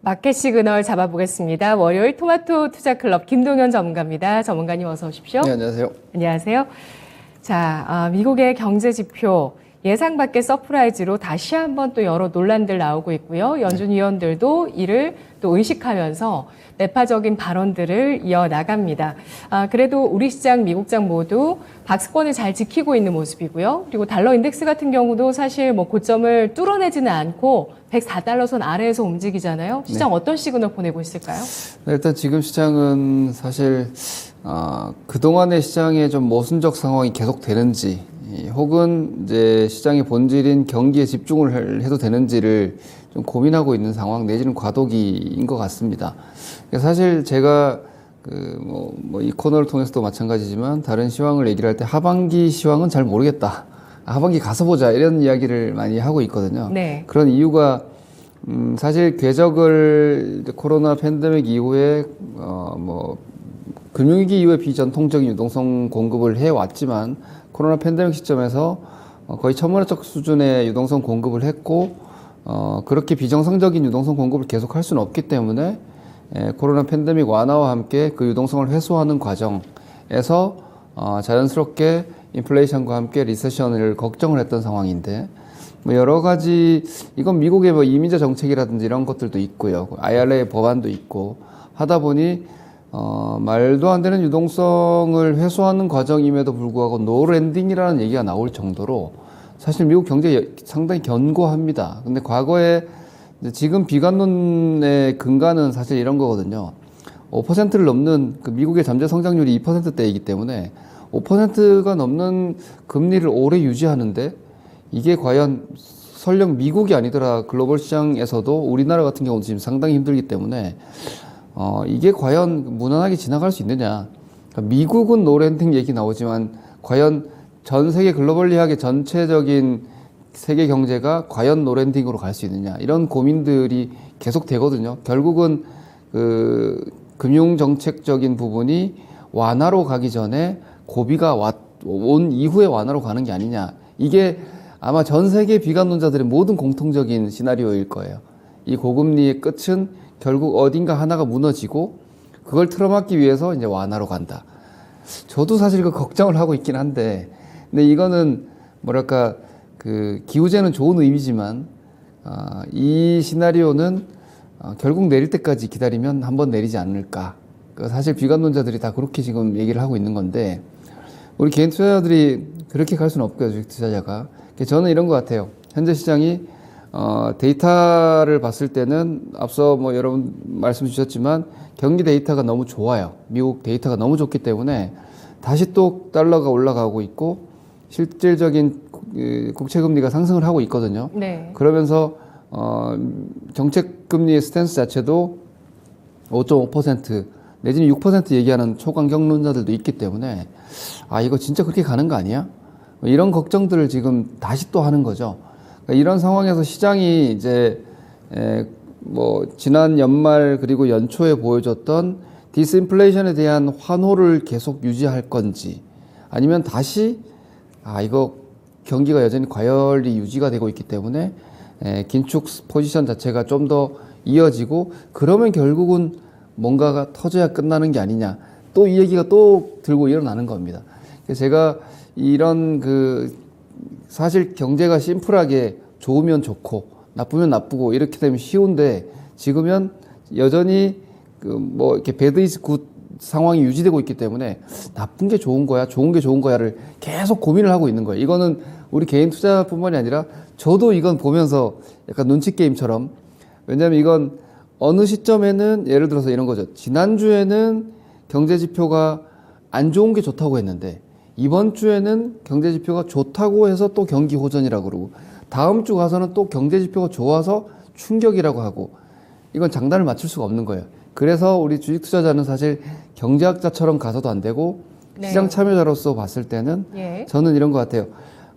마켓 시그널 잡아보겠습니다. 월요일 토마토 투자클럽 김동현 전문가입니다. 전문가님 어서 오십시오. 네, 안녕하세요. 안녕하세요. 자, 미국의 경제 지표 예상 밖의 서프라이즈로 다시 한번 또 여러 논란들 나오고 있고요. 연준 위원들도 이를 또 의식하면서 매파적인 발언들을 이어나갑니다. 그래도 우리 시장, 미국장 모두 박스권을 잘 지키고 있는 모습이고요. 그리고 달러 인덱스 같은 경우도 사실 뭐 고점을 뚫어내지는 않고 104달러선 아래에서 움직이잖아요. 시장 네. 어떤 시그널 보내고 있을까요? 네, 일단 지금 시장은 사실 그동안의 시장의 좀 모순적 상황이 계속되는지 혹은 이제 시장의 본질인 경기에 집중을 해도 되는지를 좀 고민하고 있는 상황 내지는 과도기인 것 같습니다. 사실 제가 이 코너를 통해서도 마찬가지지만 다른 시황을 얘기를 할 때 하반기 시황은 잘 모르겠다. 하반기 가서 보자 이런 이야기를 많이 하고 있거든요. 네. 그런 이유가 사실 궤적을 코로나 팬데믹 이후에 금융위기 이후에 비전통적인 유동성 공급을 해왔지만 코로나 팬데믹 시점에서 거의 천문학적 수준의 유동성 공급을 했고 그렇게 비정상적인 유동성 공급을 계속할 수는 없기 때문에 코로나 팬데믹 완화와 함께 그 유동성을 회수하는 과정에서 자연스럽게 인플레이션과 함께 리세션을 걱정을 했던 상황인데 여러 가지 이건 미국의 이민자 정책이라든지 이런 것들도 있고요. IRA 법안도 있고 하다 보니 말도 안 되는 유동성을 회수하는 과정임에도 불구하고 노랜딩이라는 얘기가 나올 정도로 사실 미국 경제 상당히 견고합니다. 근데 과거에 지금 비관론의 근간은 사실 이런 거거든요. 5%를 넘는 미국의 잠재 성장률이 2%대이기 때문에 5%가 넘는 금리를 오래 유지하는데 이게 과연 설령 미국이 아니더라 글로벌 시장에서도 우리나라 같은 경우는 지금 상당히 힘들기 때문에 이게 과연 무난하게 지나갈 수 있느냐. 그러니까 미국은 노랜딩 얘기 나오지만 과연 전 세계 글로벌리하게 전체적인 세계 경제가 과연 노랜딩으로 갈 수 있느냐. 이런 고민들이 계속 되거든요. 결국은 금융정책적인 부분이 완화로 가기 전에 고비가 온 이후에 완화로 가는 게 아니냐. 이게 아마 전 세계 비관론자들의 모든 공통적인 시나리오일 거예요. 이 고금리의 끝은 결국 어딘가 하나가 무너지고 그걸 틀어막기 위해서 이제 완화로 간다. 저도 사실 그 걱정을 하고 있긴 한데, 근데 이거는 뭐랄까 기우제는 좋은 의미지만 이 시나리오는 결국 내릴 때까지 기다리면 한번 내리지 않을까. 사실 비관론자들이 다 그렇게 지금 얘기를 하고 있는 건데 우리 개인 투자자들이 그렇게 갈 수는 없고요. 주식 투자자가. 저는 이런 것 같아요. 현재 시장이 데이터를 봤을 때는 앞서 여러분 말씀 주셨지만 경기 데이터가 너무 좋아요. 미국 데이터가 너무 좋기 때문에 다시 또 달러가 올라가고 있고 실질적인 국채금리가 상승을 하고 있거든요. 네. 그러면서 정책금리의 스탠스 자체도 5.5% 내지는 6% 얘기하는 초강경론자들도 있기 때문에 이거 진짜 그렇게 가는 거 아니야? 이런 걱정들을 지금 다시 또 하는 거죠. 그러니까 이런 상황에서 시장이 이제 지난 연말 그리고 연초에 보여줬던 디스인플레이션에 대한 환호를 계속 유지할 건지 아니면 다시 이거 경기가 여전히 과열이 유지가 되고 있기 때문에 긴축 포지션 자체가 좀 더 이어지고 그러면 결국은 뭔가가 터져야 끝나는 게 아니냐. 또 이 얘기가 또 들고 일어나는 겁니다. 그래서 제가 이런 사실 경제가 심플하게 좋으면 좋고 나쁘면 나쁘고 이렇게 되면 쉬운데 지금은 여전히 이렇게 배드 이즈 굿 상황이 유지되고 있기 때문에 나쁜 게 좋은 거야, 좋은 게 좋은 거야를 계속 고민을 하고 있는 거예요. 이거는 우리 개인 투자뿐만이 아니라 저도 이건 보면서 약간 눈치 게임처럼 왜냐하면 이건 어느 시점에는 예를 들어서 이런 거죠. 지난주에는 경제 지표가 안 좋은 게 좋다고 했는데 이번 주에는 경제 지표가 좋다고 해서 또 경기 호전이라고 그러고 다음 주 가서는 또 경제 지표가 좋아서 충격이라고 하고 이건 장단을 맞출 수가 없는 거예요. 그래서 우리 주식 투자자는 사실 경제학자처럼 가서도 안 되고 네. 시장 참여자로서 봤을 때는 예. 저는 이런 것 같아요.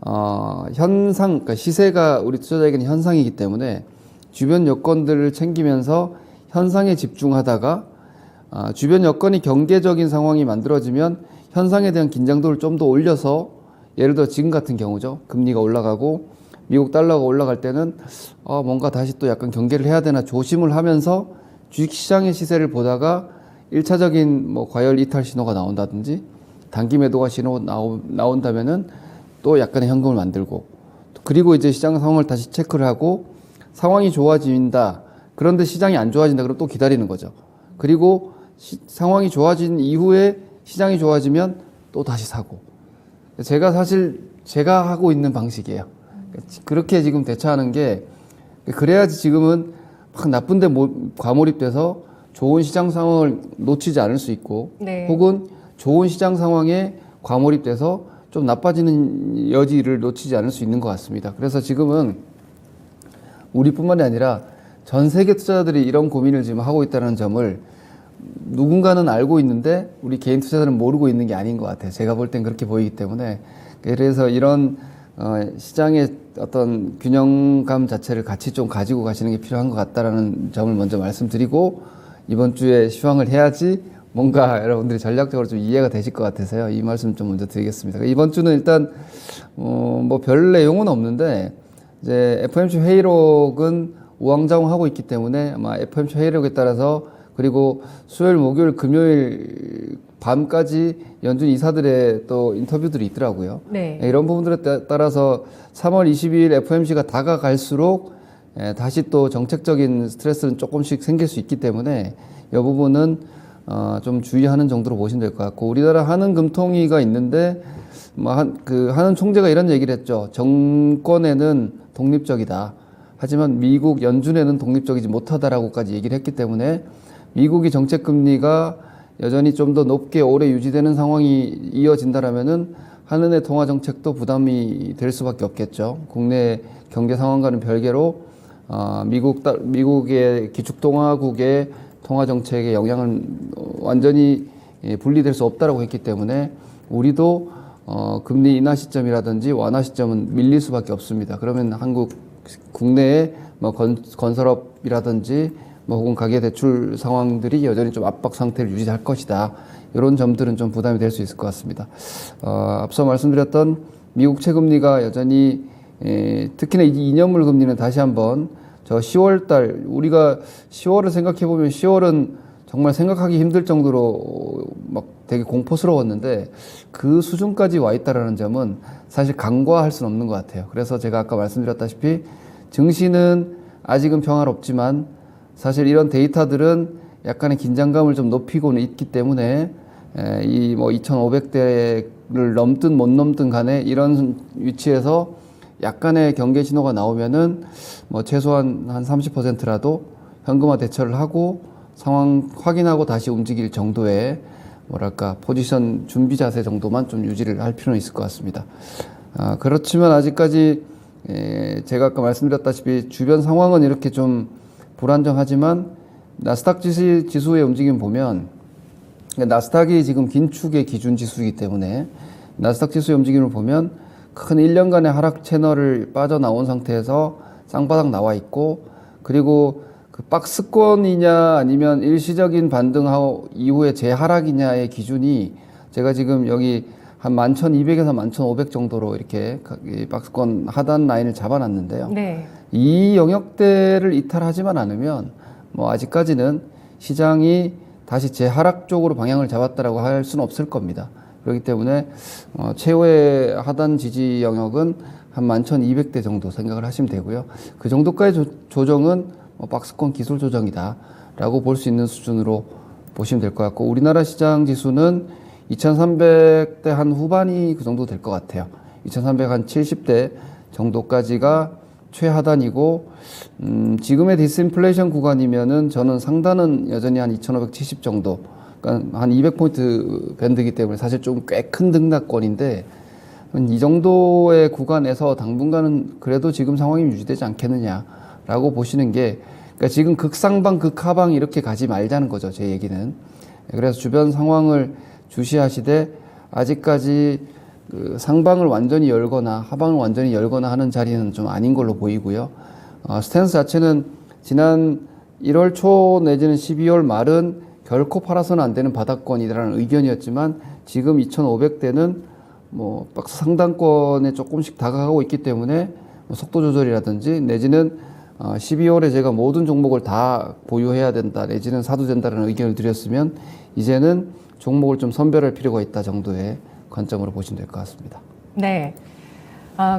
그러니까 시세가 우리 투자자에게는 현상이기 때문에 주변 여건들을 챙기면서 현상에 집중하다가 주변 여건이 경계적인 상황이 만들어지면 현상에 대한 긴장도를 좀 더 올려서 예를 들어 지금 같은 경우죠. 금리가 올라가고 미국 달러가 올라갈 때는 뭔가 다시 또 약간 경계를 해야 되나 조심을 하면서 주식시장의 시세를 보다가 1차적인 뭐 과열 이탈 신호가 나온다든지 단기 매도가 신호 나온다면은 또 약간의 현금을 만들고, 그리고 이제 시장 상황을 다시 체크를 하고 상황이 좋아진다. 그런데 시장이 안 좋아진다. 그럼 또 기다리는 거죠. 그리고 상황이 좋아진 이후에 시장이 좋아지면 또 다시 사고. 제가 하고 있는 방식이에요. 그렇게 지금 대처하는 게, 그래야지 지금은 막 나쁜데 과몰입돼서 좋은 시장 상황을 놓치지 않을 수 있고, 네. 혹은 좋은 시장 상황에 과몰입돼서 좀 나빠지는 여지를 놓치지 않을 수 있는 것 같습니다. 그래서 지금은 우리뿐만이 아니라 전 세계 투자자들이 이런 고민을 지금 하고 있다는 점을 누군가는 알고 있는데 우리 개인 투자자들은 모르고 있는 게 아닌 것 같아요. 제가 볼 땐 그렇게 보이기 때문에. 그래서 이런 시장의 어떤 균형감 자체를 같이 좀 가지고 가시는 게 필요한 것 같다라는 점을 먼저 말씀드리고, 이번 주에 시황을 해야지 뭔가 여러분들이 전략적으로 좀 이해가 되실 것 같아서요. 이 말씀 좀 먼저 드리겠습니다. 이번 주는 일단 뭐 별 내용은 없는데, 이제 FOMC 회의록은 우왕좌왕하고 있기 때문에 아마 FOMC 회의록에 따라서, 그리고 수요일, 목요일, 금요일 밤까지 연준 이사들의 또 인터뷰들이 있더라고요. 네. 이런 부분들에 따라서 3월 22일 FOMC가 다가갈수록 다시 또 정책적인 스트레스는 조금씩 생길 수 있기 때문에 이 부분은 좀 주의하는 정도로 보시면 될 것 같고, 우리나라 한은 금통위가 있는데 그 한은 총재가 이런 얘기를 했죠. 정권에는 독립적이다. 하지만 미국 연준에는 독립적이지 못하다라고까지 얘기를 했기 때문에 미국이 정책 금리가 여전히 좀 더 높게 오래 유지되는 상황이 이어진다라면은 한은의 통화 정책도 부담이 될 수밖에 없겠죠. 국내 경제 상황과는 별개로 미국의 기축통화국의 통화 정책의 영향은 완전히 분리될 수 없다라고 했기 때문에 우리도 금리 인하 시점이라든지 완화 시점은 밀릴 수밖에 없습니다. 그러면 한국 국내의 뭐 건설업이라든지 뭐 혹은 가계 대출 상황들이 여전히 좀 압박 상태를 유지할 것이다. 이런 점들은 좀 부담이 될 수 있을 것 같습니다. 앞서 말씀드렸던 미국 채금리가 여전히 특히나 이 2년물 금리는 다시 한번 저 10월 달, 우리가 10월을 생각해 보면 10월은 정말 생각하기 힘들 정도로 막 되게 공포스러웠는데 그 수준까지 와 있다라는 점은 사실 간과할 수는 없는 것 같아요. 그래서 제가 아까 말씀드렸다시피 증시는 아직은 평화롭지만 사실 이런 데이터들은 약간의 긴장감을 좀 높이고는 있기 때문에 이 뭐 2,500대를 넘든 못 넘든 간에 이런 위치에서 약간의 경계 신호가 나오면은 뭐 최소한 한 30%라도 현금화 대처를 하고 상황 확인하고 다시 움직일 정도의 뭐랄까 포지션 준비 자세 정도만 좀 유지를 할 필요는 있을 것 같습니다. 그렇지만 아직까지 제가 아까 말씀드렸다시피 주변 상황은 이렇게 좀 불안정하지만 나스닥 지수의 움직임 보면, 나스닥이 지금 긴축의 기준 지수이기 때문에 나스닥 지수의 움직임을 보면 큰 1년간의 하락 채널을 빠져나온 상태에서 쌍바닥 나와 있고, 그리고 그 박스권이냐 아니면 일시적인 반등 이후에 재하락이냐의 기준이 제가 지금 여기 한 11,200에서 11,500 정도로 이렇게 박스권 하단 라인을 잡아놨는데요. 네. 이 영역대를 이탈하지만 않으면 뭐 아직까지는 시장이 다시 재하락 쪽으로 방향을 잡았다라고 할 수는 없을 겁니다. 그렇기 때문에 최후의 하단 지지 영역은 한 11,200대 정도 생각을 하시면 되고요. 그 정도까지 조정은 박스권 기술 조정이다라고 볼 수 있는 수준으로 보시면 될 것 같고, 우리나라 시장 지수는 2,300대 한 후반이 그 정도 될 것 같아요. 2,300 한 70대 정도까지가 최하단이고, 지금의 디스인플레이션 구간이면은 저는 상단은 여전히 한 2,570 정도, 그러니까 한 200포인트 밴드이기 때문에 사실 좀 꽤 큰 등락권인데, 이 정도의 구간에서 당분간은 그래도 지금 상황이 유지되지 않겠느냐라고 보시는 게, 그러니까 지금 극상방, 극하방 이렇게 가지 말자는 거죠, 제 얘기는. 그래서 주변 상황을 주시하시되 아직까지 그 상방을 완전히 열거나 하방을 완전히 열거나 하는 자리는 좀 아닌 걸로 보이고요. 스탠스 자체는 지난 1월 초 내지는 12월 말은 결코 팔아서는 안 되는 바닥권이라는 의견이었지만 지금 2,500대는 뭐 박스 상단권에 조금씩 다가가고 있기 때문에 속도 조절이라든지 내지는 12월에 제가 모든 종목을 다 보유해야 된다 내지는 사도 된다는 의견을 드렸으면 이제는 종목을 좀 선별할 필요가 있다 정도의 관점으로 보시면 될 것 같습니다. 네.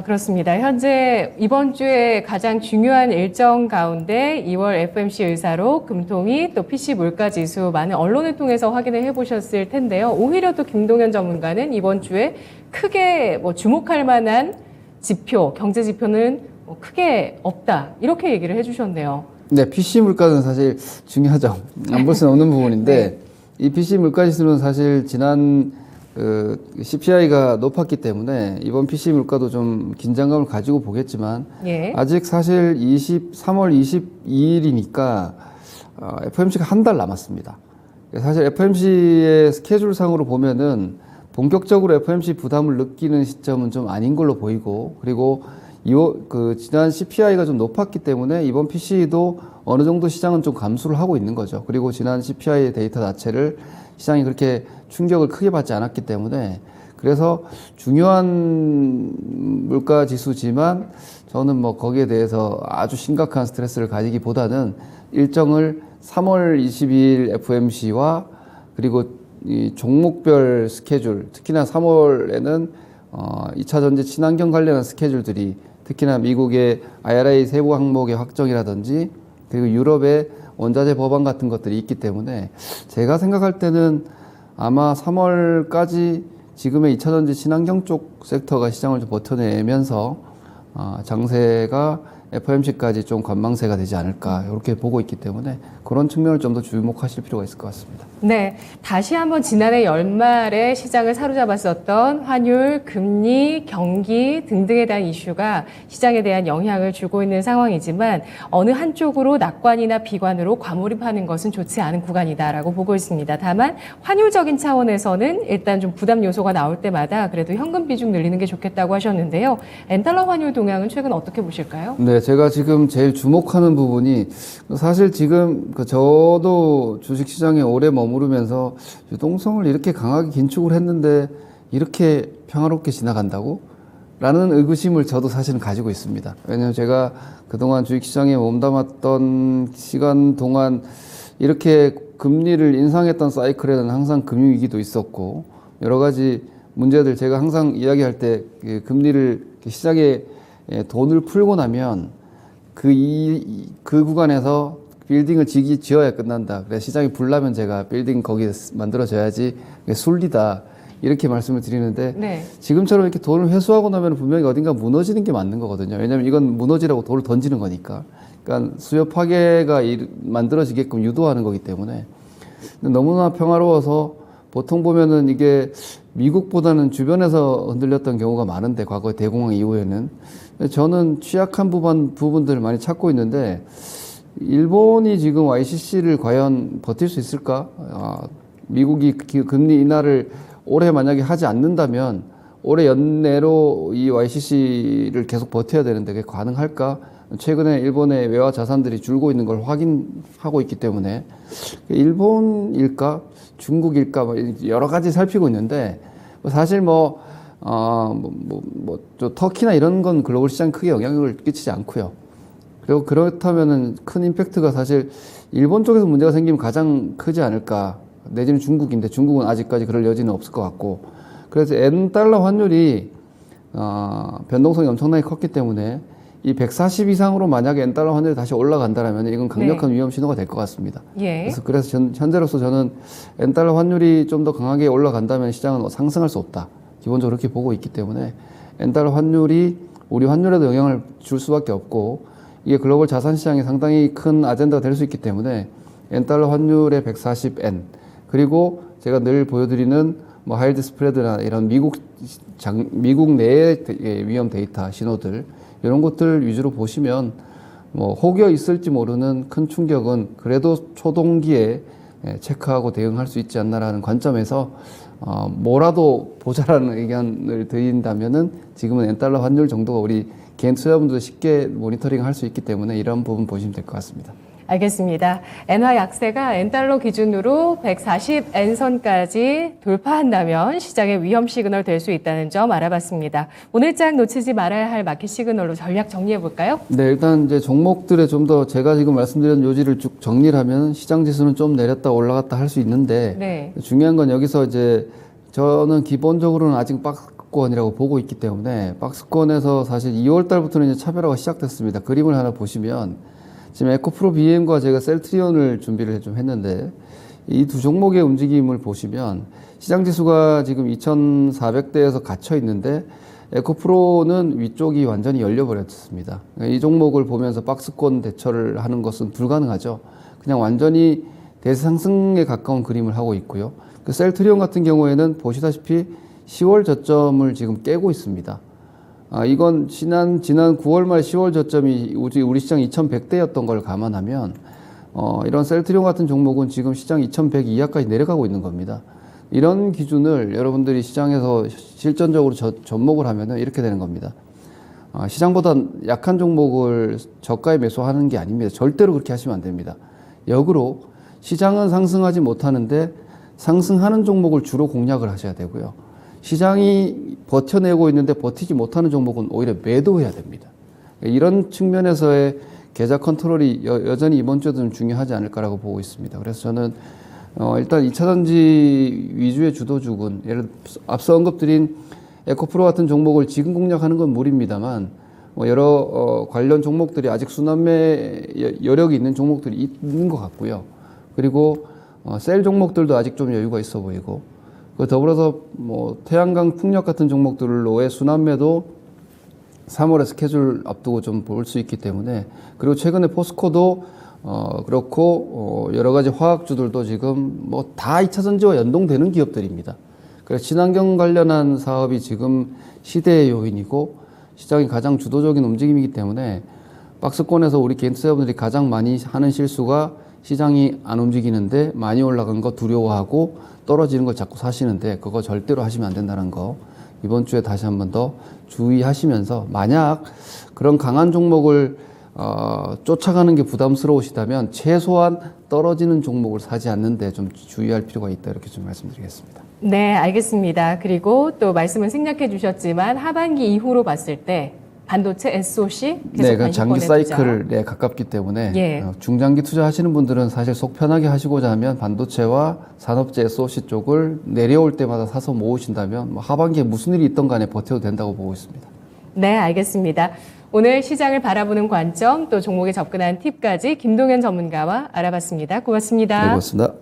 그렇습니다. 현재 이번 주에 가장 중요한 일정 가운데 2월 FOMC 의사록, 금통위, 또 PC 물가지수 많은 언론을 통해서 확인을 해보셨을 텐데요. 오히려 또 김동현 전문가는 이번 주에 크게 주목할 만한 지표, 경제 지표는 크게 없다. 이렇게 얘기를 해주셨네요. 네, PC 물가는 사실 중요하죠. 안 볼 수는 없는 부분인데 네. 이 PC 물가 지수는 사실 지난 CPI가 높았기 때문에 이번 PC 물가도 좀 긴장감을 가지고 보겠지만 예. 아직 사실 3월 22일이니까 FOMC가 한 달 남았습니다. 사실 FOMC의 스케줄상으로 보면은 본격적으로 FOMC 부담을 느끼는 시점은 좀 아닌 걸로 보이고 그리고 지난 CPI가 좀 높았기 때문에 이번 PC도 어느 정도 시장은 좀 감수를 하고 있는 거죠. 그리고 지난 CPI 데이터 자체를 시장이 그렇게 충격을 크게 받지 않았기 때문에 그래서 중요한 물가 지수지만 저는 뭐 거기에 대해서 아주 심각한 스트레스를 가지기보다는 일정을 3월 22일 FOMC와 그리고 이 종목별 스케줄, 특히나 3월에는 2차 전지 친환경 관련한 스케줄들이 특히나 미국의 IRA 세부 항목의 확정이라든지 그리고 유럽의 원자재 법안 같은 것들이 있기 때문에 제가 생각할 때는 아마 3월까지 지금의 2차 전지 친환경 쪽 섹터가 시장을 좀 버텨내면서 장세가 FOMC까지 좀 관망세가 되지 않을까 이렇게 보고 있기 때문에 그런 측면을 좀 더 주목하실 필요가 있을 것 같습니다. 네, 다시 한번 지난해 연말에 시장을 사로잡았었던 환율, 금리, 경기 등등에 대한 이슈가 시장에 대한 영향을 주고 있는 상황이지만 어느 한쪽으로 낙관이나 비관으로 과몰입하는 것은 좋지 않은 구간이다라고 보고 있습니다. 다만 환율적인 차원에서는 일단 좀 부담 요소가 나올 때마다 그래도 현금 비중 늘리는 게 좋겠다고 하셨는데요. 엔달러 환율 동향은 최근 어떻게 보실까요? 네, 제가 지금 제일 주목하는 부분이 사실 지금 저도 주식시장에 오래 머무르면서 유동성을 이렇게 강하게 긴축을 했는데 이렇게 평화롭게 지나간다고? 라는 의구심을 저도 사실은 가지고 있습니다. 왜냐하면 제가 그동안 주식시장에 몸담았던 시간 동안 이렇게 금리를 인상했던 사이클에는 항상 금융위기도 있었고 여러 가지 문제들 제가 항상 이야기할 때 금리를 시장에 돈을 풀고 나면 그 구간에서 빌딩을 지어야 끝난다. 그래서 시장이 불나면 제가 빌딩 거기에 만들어져야지 술리다. 이렇게 말씀을 드리는데 네. 지금처럼 이렇게 돈을 회수하고 나면 분명히 어딘가 무너지는 게 맞는 거거든요. 왜냐하면 이건 무너지라고 돈을 던지는 거니까. 그러니까 수요 파괴가 만들어지게끔 유도하는 거기 때문에 너무나 평화로워서 보통 보면은 이게 미국보다는 주변에서 흔들렸던 경우가 많은데 과거 대공황 이후에는 저는 취약한 부분들을 많이 찾고 있는데 일본이 지금 YCC를 과연 버틸 수 있을까? 미국이 금리 인하를 올해 만약에 하지 않는다면 올해 연내로 이 YCC를 계속 버텨야 되는데 그게 가능할까? 최근에 일본의 외화 자산들이 줄고 있는 걸 확인하고 있기 때문에 일본일까? 중국일까? 여러 가지 살피고 있는데 사실 저 터키나 이런 건 글로벌 시장 크게 영향을 끼치지 않고요. 그리고 그렇다면은 큰 임팩트가 사실 일본 쪽에서 문제가 생기면 가장 크지 않을까. 내지는 중국인데 중국은 아직까지 그럴 여지는 없을 것 같고. 그래서 엔달러 환율이 변동성이 엄청나게 컸기 때문에 이 140 이상으로 만약에 엔달러 환율이 다시 올라간다면 이건 강력한 위험 신호가 될 것 같습니다. 예. 그래서 현재로서 저는 엔달러 환율이 좀 더 강하게 올라간다면 시장은 상승할 수 없다. 기본적으로 그렇게 보고 있기 때문에 엔달러 환율이 우리 환율에도 영향을 줄 수밖에 없고 이게 글로벌 자산 시장에 상당히 큰 아젠다가 될 수 있기 때문에 엔달러 환율의 140엔 그리고 제가 늘 보여드리는 하이드 스프레드나 이런 미국 내의 위험 데이터 신호들 이런 것들 위주로 보시면 혹여 있을지 모르는 큰 충격은 그래도 초동기에 체크하고 대응할 수 있지 않나라는 관점에서 뭐라도 보자라는 의견을 드린다면은 지금은 엔달러 환율 정도가 우리 개인 투자분들도 쉽게 모니터링 할 수 있기 때문에 이런 부분 보시면 될 것 같습니다. 알겠습니다. 엔화 약세가 엔달러 기준으로 140엔선까지 돌파한다면 시장의 위험 시그널 될 수 있다는 점 알아봤습니다. 오늘 장 놓치지 말아야 할 마켓 시그널로 전략 정리해 볼까요? 네, 일단 이제 종목들의 좀 더 제가 지금 말씀드린 요지를 쭉 정리를 하면 시장 지수는 좀 내렸다 올라갔다 할 수 있는데 네. 중요한 건 여기서 이제 저는 기본적으로는 아직 박스권이라고 보고 있기 때문에 박스권에서 사실 2월 달부터는 이제 차별화가 시작됐습니다. 그림을 하나 보시면 지금 에코프로 BM과 제가 셀트리온을 준비를 좀 했는데 이 두 종목의 움직임을 보시면 시장 지수가 지금 2,400대에서 갇혀 있는데 에코프로는 위쪽이 완전히 열려버렸습니다. 이 종목을 보면서 박스권 대처를 하는 것은 불가능하죠. 그냥 완전히 대상승에 가까운 그림을 하고 있고요. 그 셀트리온 같은 경우에는 보시다시피 10월 저점을 지금 깨고 있습니다. 이건 지난 9월 말 10월 저점이 우리 시장 2,100대였던 걸 감안하면 이런 셀트리온 같은 종목은 지금 시장 2,100 이하까지 내려가고 있는 겁니다. 이런 기준을 여러분들이 시장에서 실전적으로 접목을 하면은 이렇게 되는 겁니다. 시장보다 약한 종목을 저가에 매수하는 게 아닙니다. 절대로 그렇게 하시면 안 됩니다. 역으로 시장은 상승하지 못하는데 상승하는 종목을 주로 공략을 하셔야 되고요. 시장이 버텨내고 있는데 버티지 못하는 종목은 오히려 매도해야 됩니다. 이런 측면에서의 계좌 컨트롤이 여전히 이번 주에도 좀 중요하지 않을까라고 보고 있습니다. 그래서 저는 일단 2차전지 위주의 주도주군, 예를 들어 앞서 언급드린 에코프로 같은 종목을 지금 공략하는 건 무리입니다만 여러 관련 종목들이 아직 순환매 여력이 있는 종목들이 있는 것 같고요. 그리고 셀 종목들도 아직 좀 여유가 있어 보이고 더불어서 태양광 풍력 같은 종목들로의 순환매도 3월에 스케줄 앞두고 좀 볼 수 있기 때문에 그리고 최근에 포스코도 그렇고 여러 가지 화학주들도 지금 다 2차 전지와 연동되는 기업들입니다. 그래서 친환경 관련한 사업이 지금 시대의 요인이고 시장이 가장 주도적인 움직임이기 때문에 박스권에서 우리 개인 투자자분들이 가장 많이 하는 실수가 시장이 안 움직이는데 많이 올라간 거 두려워하고 떨어지는 걸 자꾸 사시는데 그거 절대로 하시면 안 된다는 거 이번 주에 다시 한 번 더 주의하시면서 만약 그런 강한 종목을 쫓아가는 게 부담스러우시다면 최소한 떨어지는 종목을 사지 않는데 좀 주의할 필요가 있다 이렇게 좀 말씀드리겠습니다. 네, 알겠습니다. 그리고 또 말씀을 생략해 주셨지만 하반기 이후로 봤을 때 반도체 SOC 계속 네, 장기 관심권에 사이클에 가깝기 때문에 예. 중장기 투자하시는 분들은 사실 속 편하게 하시고자 하면 반도체와 산업재 SOC 쪽을 내려올 때마다 사서 모으신다면 하반기에 무슨 일이 있던 간에 버텨도 된다고 보고 있습니다. 네, 알겠습니다. 오늘 시장을 바라보는 관점 또 종목에 접근한 팁까지 김동현 전문가와 알아봤습니다. 고맙습니다. 네, 고맙습니다.